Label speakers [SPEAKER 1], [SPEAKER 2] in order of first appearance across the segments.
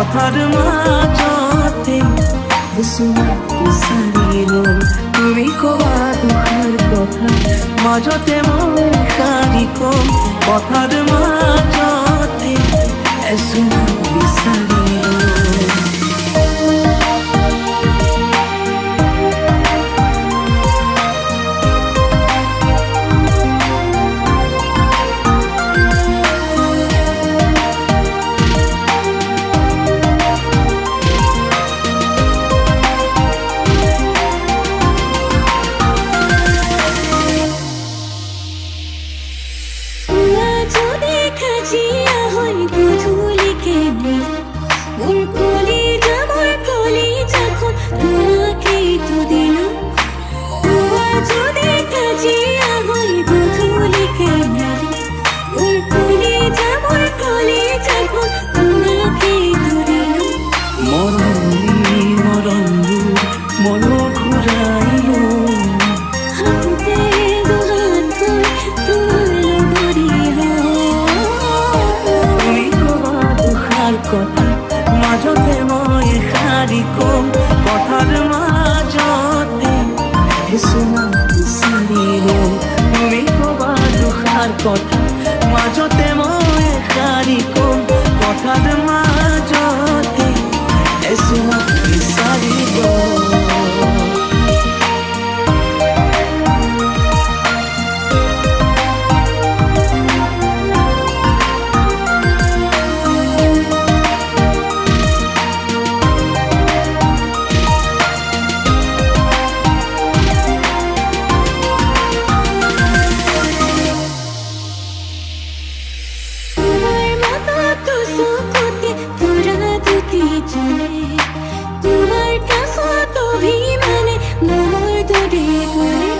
[SPEAKER 1] কথার মাজতে বিচাৰিলো তুমি কবা দুখাৰ কথা মাজতে মই শাৰী কম কথাৰ মাজতে এচুমা বিচাৰিলো মাজতে মই শাৰী কম কথাৰ মাজতে কিছুমান বিচাৰিলো তুমি কবা দুখাৰ কথা মাজতে মই শাৰী কম কথাৰ মাজতে কিছুমান বিচাৰিলো
[SPEAKER 2] তোমার কাছত অভিমানে মনৰ দৰে গলে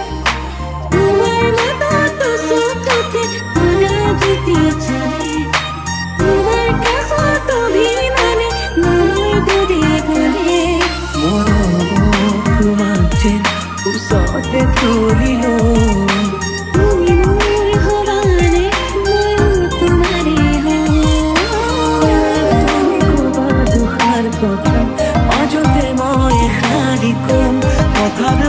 [SPEAKER 2] তোমাৰ মনত চকুতে মনা জুতি চলে তোমাৰ কাছত অভিমানে মনৰ দৰে গলে
[SPEAKER 1] তোমাক যেন ওচৰতে তুলিলো
[SPEAKER 2] তুমি মোৰ হবানে ময়ো তোমাৰে
[SPEAKER 1] কথা মাজতে মই শাৰী কম কথাৰ